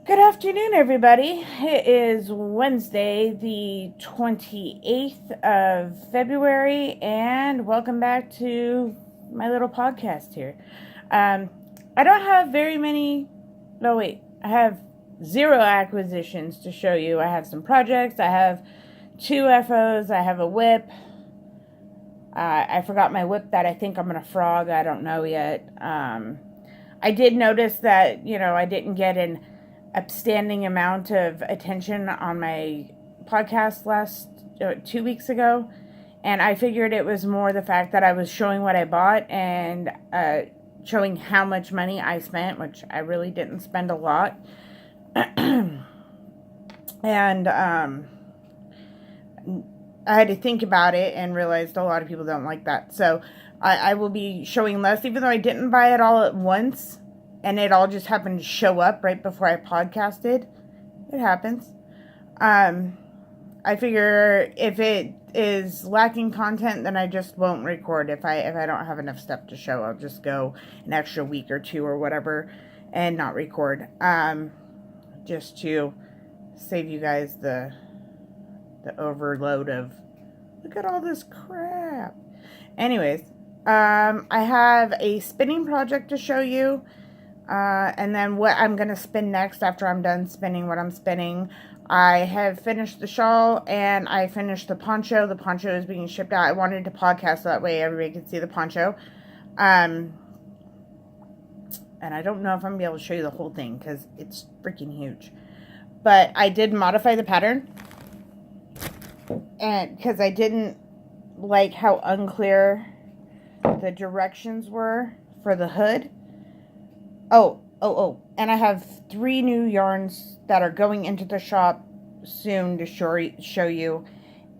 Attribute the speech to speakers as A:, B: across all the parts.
A: Good afternoon, everybody. It is Wednesday, the 28th of February, and welcome back to my little podcast here. I don't have very many, I have 0 acquisitions to show you. I have some projects, I have 2 FOs, I have a whip. I forgot my whip that I think I'm going to frog, I don't know yet. I did notice that, I didn't get an upstanding amount of attention on my podcast 2 weeks ago, and I figured it was more the fact that I was showing what I bought and showing how much money I spent, which I really didn't spend a lot. And I had to think about it and realized a lot of people don't like that, so I will be showing less, even though I didn't buy it all at once. And it all just happened to show up right before I podcasted. It happens. I figure if it is lacking content, then I just won't record. If I don't have enough stuff to show, I'll just go an extra week or 2 or whatever and not record. Just to save you guys the overload of, look at all this crap. Anyways, I have a spinning project to show you. And then what I'm going to spin next after I'm done spinning what I'm spinning. I have finished the shawl and I finished the poncho. The poncho is being shipped out. I wanted to podcast so that way everybody could see the poncho. And I don't know if I'm going to be able to show you the whole thing because it's freaking huge. But I did modify the pattern. And because I didn't like how unclear the directions were for the hood. Oh, and I have 3 new yarns that are going into the shop soon to show you.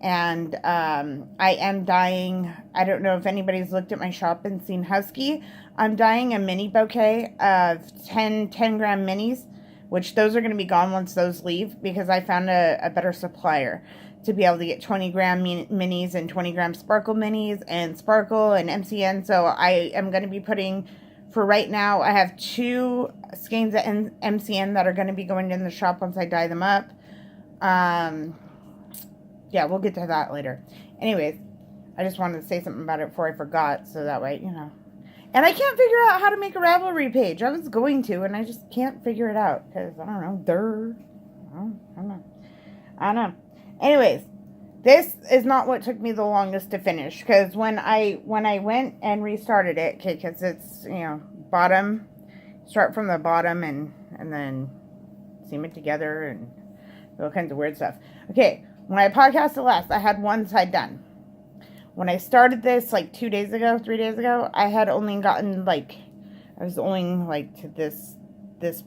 A: And I am dyeing, I don't know if anybody's looked at my shop and seen Husky. I'm dyeing a mini bouquet of 10 gram minis, which those are going to be gone once those leave, because I found a better supplier to be able to get 20 gram minis and 20 gram sparkle minis and sparkle and MCN. So I am going to be putting... For right now, I have 2 skeins of MCN that are going to be going in the shop once I dye them up. Yeah, we'll get to that later. Anyways, I just wanted to say something about it before I forgot, so that way, And I can't figure out how to make a Ravelry page. I was going to, and I just can't figure it out, because, I don't know, I don't know. Anyways, this is not what took me the longest to finish, because when I went and restarted it, because it's, bottom, start from the bottom and then seam it together and all kinds of weird stuff. Okay, when I podcasted last, I had one side done. When I started this, 3 days ago, I had only gotten, I was only, to this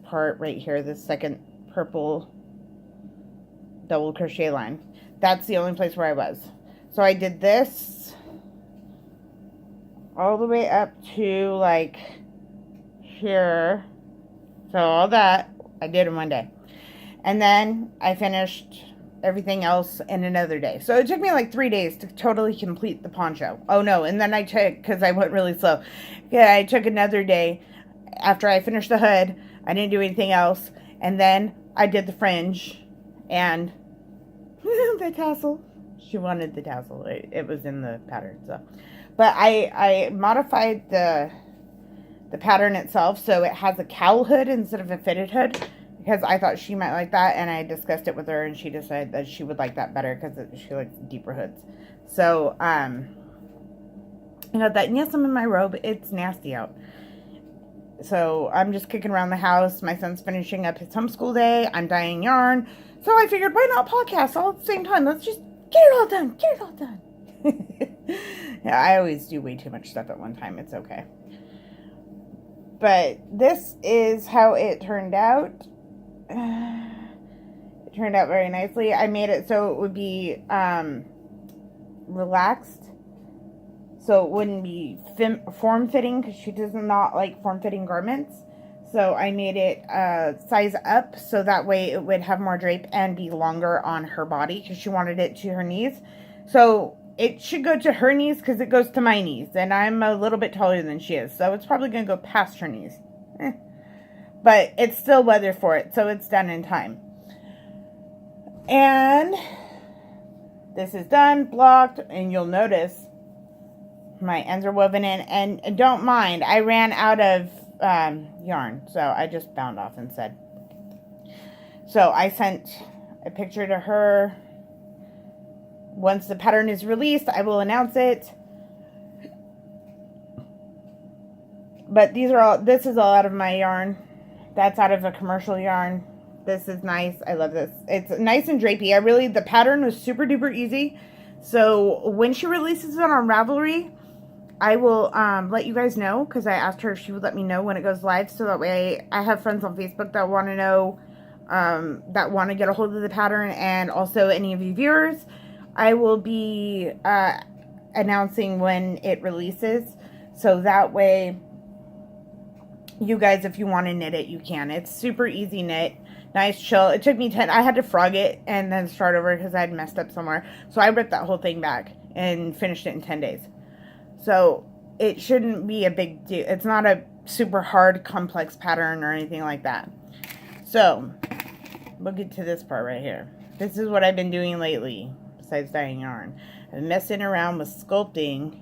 A: part right here, this second purple double crochet line. That's the only place where I was. So I did this all the way up to here. So all that I did in one day. And then I finished everything else in another day. So it took me 3 days to totally complete the poncho. Oh no, and then because I went really slow. Yeah, I took another day after I finished the hood. I didn't do anything else. And then I did the fringe and the tassel. She wanted the tassel. It was in the pattern. So, but I modified the pattern itself so it has a cowl hood instead of a fitted hood, because I thought she might like that, and I discussed it with her, and she decided that she would like that better because she likes deeper hoods. So I got that. And yes, I'm in my robe. It's nasty out. So I'm just kicking around the house. My son's finishing up his homeschool day. I'm dyeing yarn. So I figured, why not podcast all at the same time? Let's just get it all done. Get it all done. Yeah, I always do way too much stuff at one time. It's okay. But this is how it turned out. It turned out very nicely. I made it so it would be relaxed. So it wouldn't be form-fitting, because she does not like form-fitting garments. So I made it size up so that way it would have more drape and be longer on her body, because she wanted it to her knees. So it should go to her knees because it goes to my knees. And I'm a little bit taller than she is. So it's probably going to go past her knees. But it's still weather for it, so it's done in time. And this is done, blocked, and you'll notice my ends are woven in. And don't mind, I ran out of yarn, so I just bound off instead. So I sent a picture to her. Once the pattern is released, I will announce it. But this is all out of my yarn. That's out of a commercial yarn. This is nice. I love this. It's nice and drapey. The pattern was super duper easy. So when she releases it on Ravelry, I will let you guys know, because I asked her if she would let me know when it goes live, so that way I have friends on Facebook that want to know, that want to get a hold of the pattern, and also any of you viewers. I will be announcing when it releases, so that way you guys, if you want to knit it, you can. It's super easy knit. Nice, chill. It took me I had to frog it and then start over because I had messed up somewhere. So I ripped that whole thing back and finished it in 10 days. So it shouldn't be a big deal. It's not a super hard, complex pattern or anything like that. So we'll get to this part right here. This is what I've been doing lately, besides dyeing yarn. I've been messing around with sculpting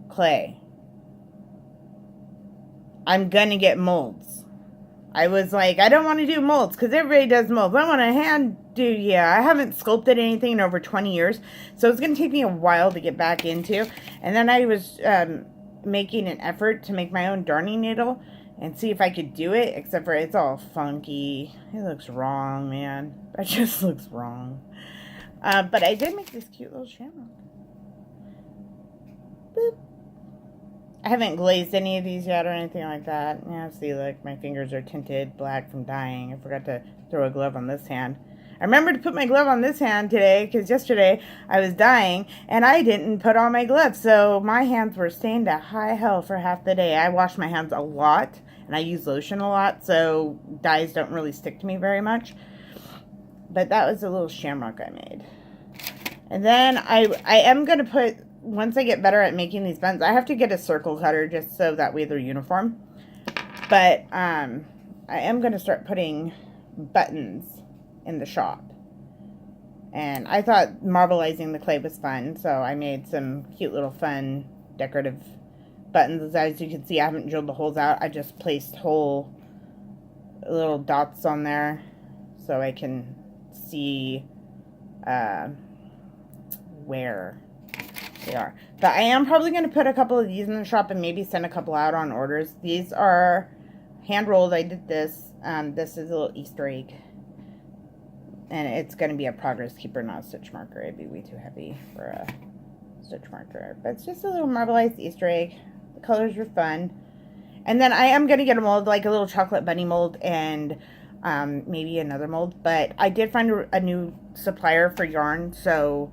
A: clay. I'm gonna get molds. I was like, I don't want to do molds because everybody does molds. I want to hand do, yeah. I haven't sculpted anything in over 20 years. So it's going to take me a while to get back into. And then I was making an effort to make my own darning needle and see if I could do it. Except for it's all funky. It looks wrong, man. That just looks wrong. But I did make this cute little shamrock. Boop. I haven't glazed any of these yet or anything like that. Yeah, see, like, my fingers are tinted black from dyeing. I forgot to throw a glove on this hand. I remembered to put my glove on this hand today, because yesterday I was dyeing, and I didn't put on my gloves. So my hands were stained to high hell for half the day. I wash my hands a lot, and I use lotion a lot, so dyes don't really stick to me very much. But that was a little shamrock I made. And then I am going to put... Once I get better at making these buttons, I have to get a circle cutter just so that way they're uniform. But I am going to start putting buttons in the shop. And I thought marbleizing the clay was fun, so I made some cute little fun decorative buttons. As you can see, I haven't drilled the holes out. I just placed whole little dots on there so I can see where they are. But I am probably going to put a couple of these in the shop and maybe send a couple out on orders. These are hand rolled. I did this. This is a little Easter egg. And it's going to be a progress keeper, not a stitch marker. It'd be way too heavy for a stitch marker. But it's just a little marbleized Easter egg. The colors were fun. And then I am going to get a mold, like a little chocolate bunny mold and maybe another mold. But I did find a new supplier for yarn, so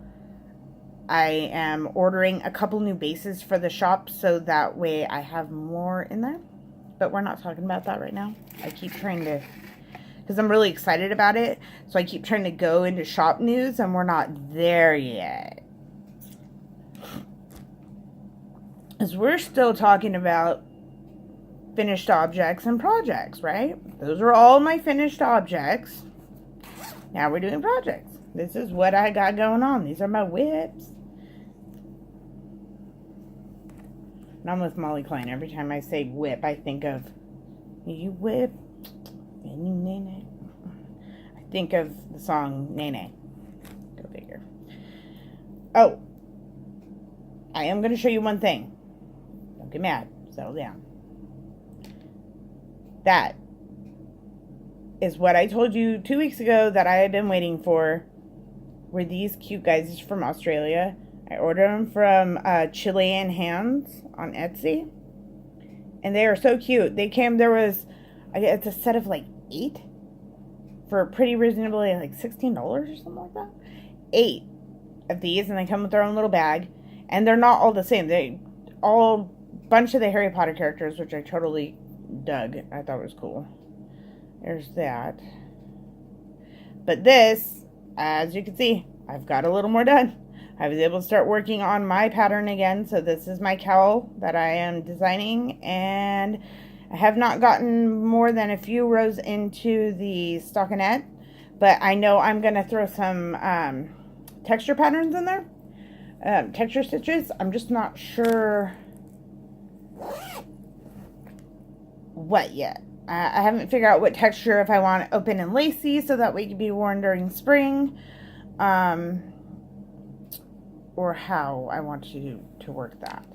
A: I am ordering a couple new bases for the shop so that way I have more in there. But we're not talking about that right now. I keep trying to, because I'm really excited about it, so I keep trying to go into shop news and we're not there yet. As we're still talking about finished objects and projects, right? Those are all my finished objects. Now we're doing projects. This is what I got going on. These are my whips. And I'm with Molly Klein. Every time I say whip, I think of you whip and you nene. I think of the song Nene. Go figure. Oh, I am going to show you one thing. Don't get mad. Settle down. That is what I told you 2 weeks ago that I had been waiting for. Were these cute guys from Australia. I ordered them from Chilean Hands on Etsy. And they are so cute. They came, it's a set of like 8 for pretty reasonably, like $16 or something like that. 8 of these, and they come with their own little bag. And they're not all the same. They all, bunch of the Harry Potter characters, which I totally dug. I thought it was cool. There's that. But this, as you can see, I've got a little more done. I was able to start working on my pattern again. So this is my cowl that I am designing. And I have not gotten more than a few rows into the stockinette, but I know I'm going to throw some texture patterns in there, texture stitches. I'm just not sure what yet. I haven't figured out what texture, if I want it open and lacy so that way it can be worn during spring, or how I want to work that.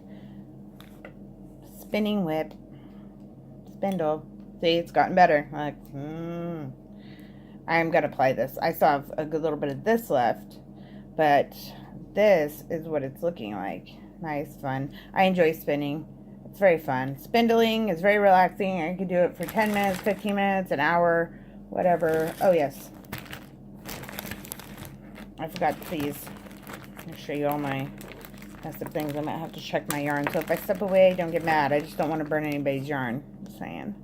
A: Spinning whip. Spindle. See, it's gotten better. Like, I'm gonna apply this. I still have a good little bit of this left, but this is what it's looking like. Nice, fun. I enjoy spinning. It's very fun. Spindling is very relaxing. I can do it for 10 minutes, 15 minutes, an hour, whatever. Oh, yes. I forgot to please. I'll show you all my messed up things. I might have to check my yarn. So if I step away, don't get mad. I just don't want to burn anybody's yarn. Just saying.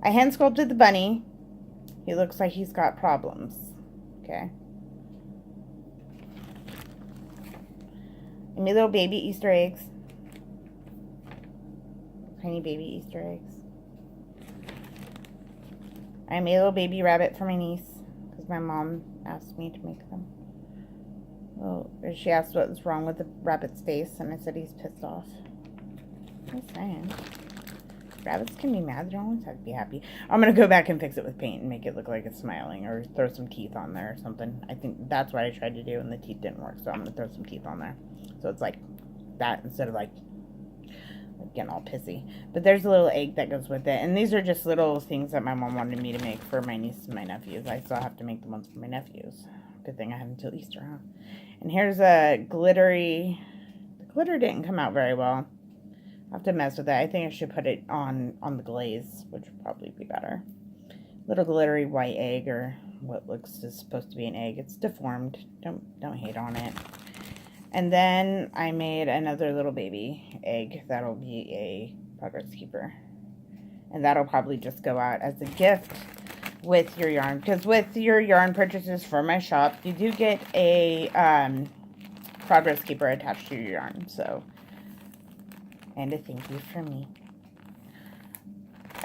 A: I hand sculpted the bunny. He looks like he's got problems. Okay. And my little baby Easter eggs. Tiny baby Easter eggs. I made a little baby rabbit for my niece because my mom asked me to make them. Well, she asked what was wrong with the rabbit's face, and I said he's pissed off. Just saying. Rabbits can be mad. They don't always have to be happy. I'm going to go back and fix it with paint and make it look like it's smiling, or throw some teeth on there or something. I think that's what I tried to do, and the teeth didn't work, so I'm going to throw some teeth on there. So it's like that instead of like getting all pissy. But there's a little egg that goes with it. And these are just little things that my mom wanted me to make for my niece and my nephews. I still have to make the ones for my nephews. Good thing I have until Easter, huh? And here's a glittery... The glitter didn't come out very well. I'll have to mess with that. I think I should put it on the glaze, which would probably be better. Little glittery white egg, or what looks is supposed to be an egg. It's deformed. Don't hate on it. And then I made another little baby egg that'll be a progress keeper. And that'll probably just go out as a gift with your yarn. Because with your yarn purchases for my shop, you do get a progress keeper attached to your yarn. So, and a thank you from me.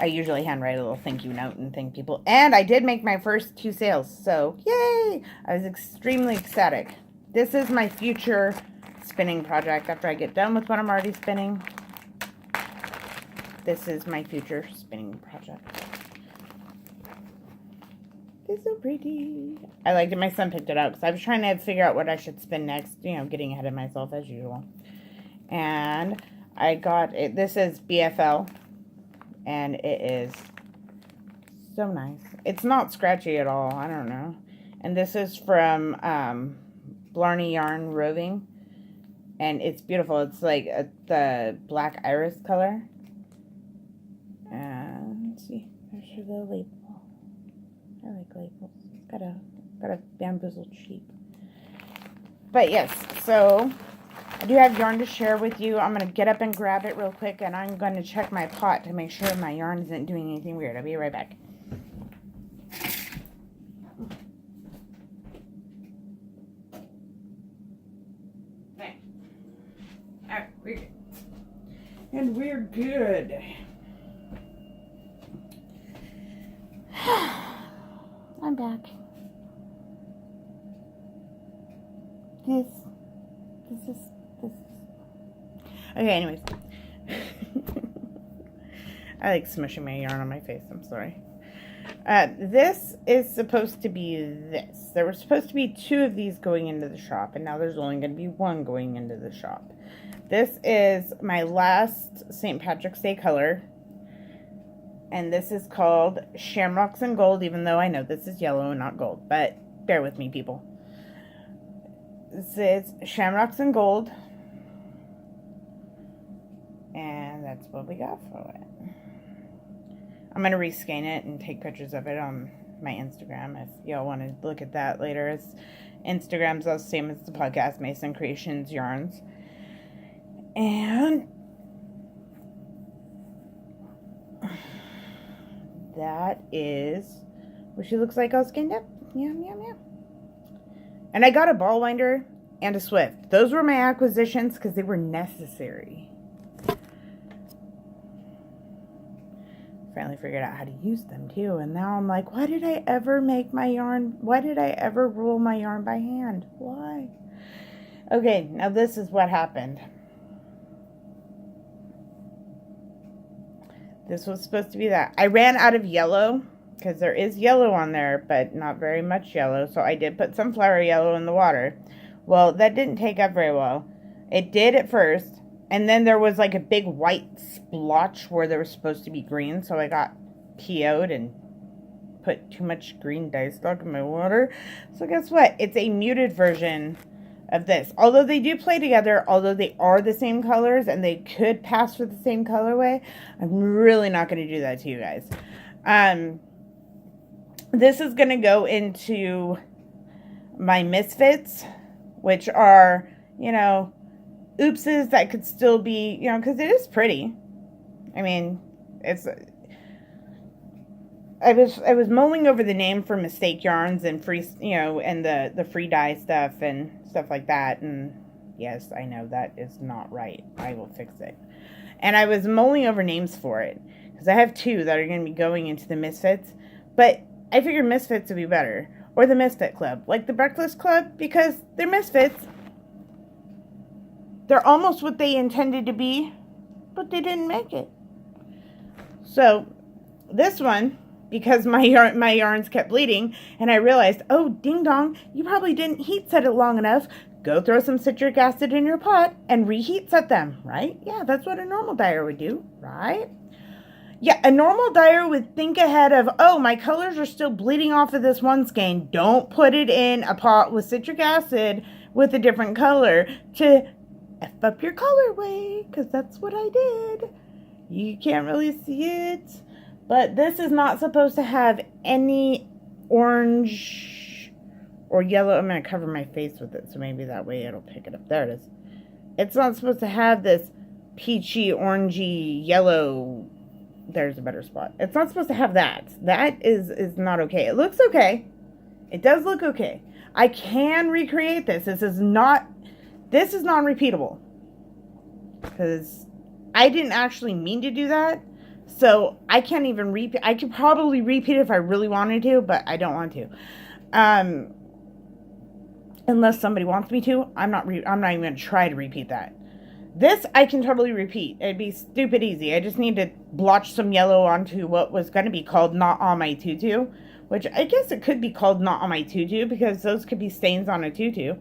A: I usually handwrite a little thank you note and thank people. And I did make my first 2 sales. So, yay! I was extremely ecstatic. This is my future spinning project after I get done with what I'm already spinning. This is my future spinning project. It's so pretty. I liked it. My son picked it up because I was trying to figure out what I should spin next. You know, getting ahead of myself as usual. And I got it. This is BFL. And it is so nice. It's not scratchy at all. I don't know. And this is from... Blarney Yarn Roving, and it's beautiful. It's like the black iris color. And let's see, there's your little label. I like labels. It's got a bamboozled sheep. But yes, so I do have yarn to share with you. I'm gonna get up and grab it real quick, and I'm going to check my pot to make sure my yarn isn't doing anything weird. I'll be right back. And we're good. I'm back. This. Okay, anyways. I like smushing my yarn on my face. I'm sorry. This is supposed to be this. There were supposed to be 2 of these going into the shop, and now there's only going to be 1 going into the shop. This is my last St. Patrick's Day color, and this is called Shamrocks and Gold, even though I know this is yellow and not gold, but bear with me, people. This is Shamrocks and Gold, and that's what we got for it. I'm going to rescan it and take pictures of it on my Instagram if y'all want to look at that later. Instagram's the same as the podcast, Mason Creations Yarns. And that is what she looks like all skinned up. Yum, yum, yum. And I got a ball winder and a Swift. Those were my acquisitions because they were necessary. Finally figured out how to use them too. And now I'm like, why did I ever make my yarn? Why did I ever roll my yarn by hand? Why? Okay, now this is what happened. This was supposed to be that. I ran out of yellow because there is yellow on there, but not very much yellow. So I did put sunflower yellow in the water. Well, that didn't take up very well. It did at first. And then there was like a big white splotch where there was supposed to be green. So I got PO'd and put too much green dye stock in my water. So guess what? It's a muted version of this. Although they do play together, although they are the same colors and they could pass for the same colorway, I'm really not going to do that to you guys. This is going to go into my misfits, which are, you know, oopses that could still be, you know, because it is pretty. I mean, it's... I was mulling over the name for mistake yarns and free, you know, and the free dye stuff and stuff like that. And yes, I know that is not right. I will fix it. And I was mulling over names for it because I have 2 that are going to be going into the Misfits. But I figured Misfits would be better, or the Misfit Club, like the Breakfast Club, because they're Misfits. They're almost what they intended to be, but they didn't make it. So this one, because my yarns kept bleeding, and I realized, oh, ding dong, you probably didn't heat set it long enough. Go throw some citric acid in your pot and reheat set them, right? Yeah, that's what a normal dyer would do, right? Yeah, a normal dyer would think ahead of, oh, my colors are still bleeding off of this one skein. Don't put it in a pot with citric acid with a different color to F up your colorway, because that's what I did. You can't really see it. But this is not supposed to have any orange or yellow. I'm going to cover my face with it, so maybe that way it'll pick it up. There it is. It's not supposed to have this peachy, orangey, yellow. There's a better spot. It's not supposed to have that. That is not okay. It looks okay. It does look okay. I can recreate this. This is non-repeatable. Because I didn't actually mean to do that. So I can't even repeat. I could probably repeat it if I really wanted to, but I don't want to. Unless somebody wants me to, I'm not even going to try to repeat that. This I can totally repeat. It'd be stupid easy. I just need to blotch some yellow onto what was going to be called Not On My Tutu, which I guess it could be called Not On My Tutu because those could be stains on a tutu.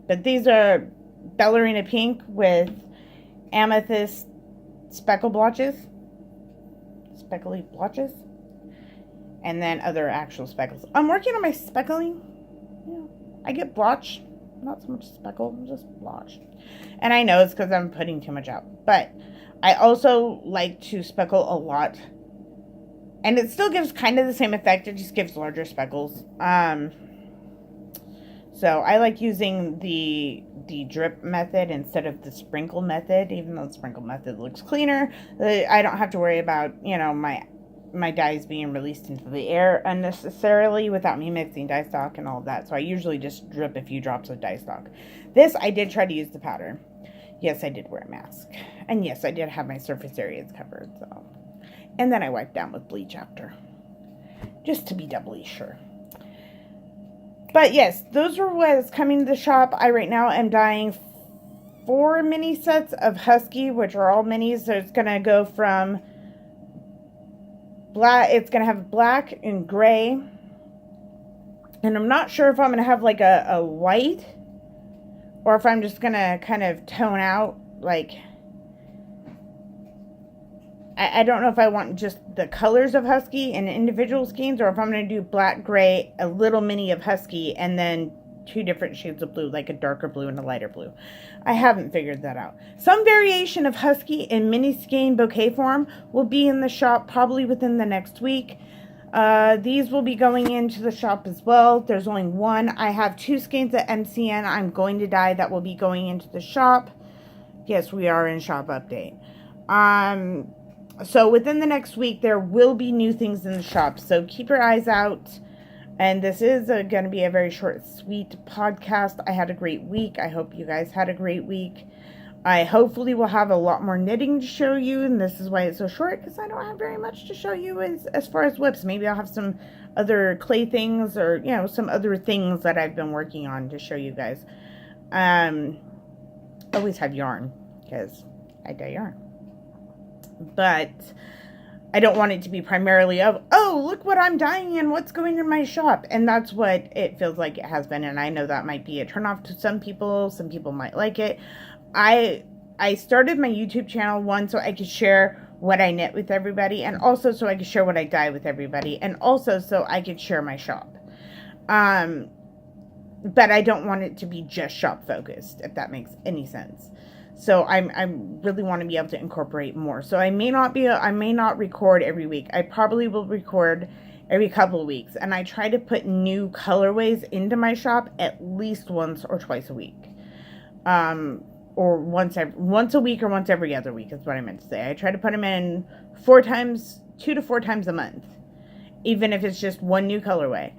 A: But these are ballerina pink with amethyst speckle blotches. Speckly blotches, and then other actual speckles. I'm working on my speckling. Yeah, I get blotch, not so much speckle, just blotch. And I know it's because I'm putting too much out, but I also like to speckle a lot, and it still gives kind of the same effect. It just gives larger speckles. So I like using the drip method instead of the sprinkle method, even though the sprinkle method looks cleaner. I don't have to worry about, you know, my dyes being released into the air unnecessarily without me mixing dye stock and all of that. So I usually just drip a few drops of dye stock. This, I did try to use the powder. Yes, I did wear a mask. And yes, I did have my surface areas covered. So, and then I wiped down with bleach after, just to be doubly sure. But yes, those are what's coming to the shop. I right now am dyeing 4 mini sets of Husky, which are all minis. So it's going to go from black. It's going to have black and gray. And I'm not sure if I'm going to have like a white or if I'm just going to kind of tone out like... I don't know if I want just the colors of Husky in individual skeins or if I'm going to do black, gray, a little mini of Husky, and then 2 different shades of blue, like a darker blue and a lighter blue. I haven't figured that out. Some variation of Husky in mini skein bouquet form will be in the shop probably within the next week. These will be going into the shop as well. There's only one. I have 2 skeins at MCN I'm going to dye that will be going into the shop. Yes, we are in shop update. So within the next week, there will be new things in the shop. So keep your eyes out. And this is going to be a very short, sweet podcast. I had a great week. I hope you guys had a great week. I hopefully will have a lot more knitting to show you, and this is why it's so short, because I don't have very much to show you as far as whips. Maybe I'll have some other clay things, or, you know, some other things that I've been working on to show you guys. Always have yarn, because I dye yarn. But I don't want it to be primarily of, oh, look what I'm dyeing and what's going in my shop. And that's what it feels like it has been. And I know that might be a turnoff to some people. Some people might like it. I started my YouTube channel, one, so I could share what I knit with everybody, and also so I could share what I dye with everybody, and also so I could share my shop. But I don't want it to be just shop focused, if that makes any sense. So I really want to be able to incorporate more. So I may not record every week. I probably will record every couple of weeks, and I try to put new colorways into my shop at least once or twice a week. Or once a week or once every other week is what I meant to say. I try to put them in 2 to 4 times a month, even if it's just one new colorway.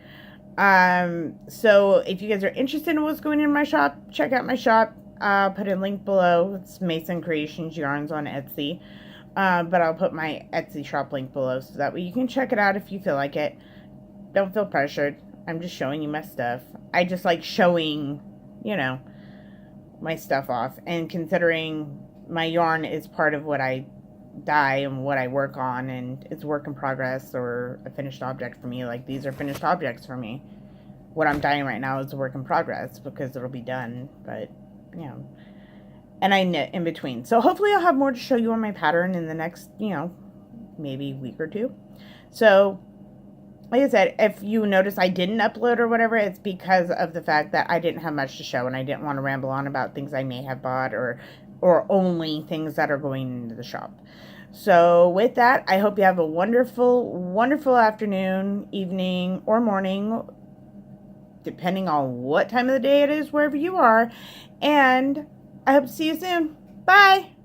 A: So if you guys are interested in what's going in my shop, check out my shop. I'll put a link below. It's Mason Creations Yarns on Etsy. But I'll put my Etsy shop link below, so that way you can check it out if you feel like it. Don't feel pressured. I'm just showing you my stuff. I just like showing, you know, my stuff off, and considering my yarn is part of what I dye and what I work on, and it's work in progress or a finished object for me. Like, these are finished objects for me. What I'm dyeing right now is a work in progress, because it'll be done, but, you know, and I knit in between. So hopefully I'll have more to show you on my pattern in the next, you know, maybe week or two. So like I said, if you notice I didn't upload or whatever, it's because of the fact that I didn't have much to show, and I didn't want to ramble on about things I may have bought, or only things that are going into the shop. So with that, I hope you have a wonderful, wonderful afternoon, evening, or morning, depending on what time of the day it is, wherever you are. And I hope to see you soon. Bye!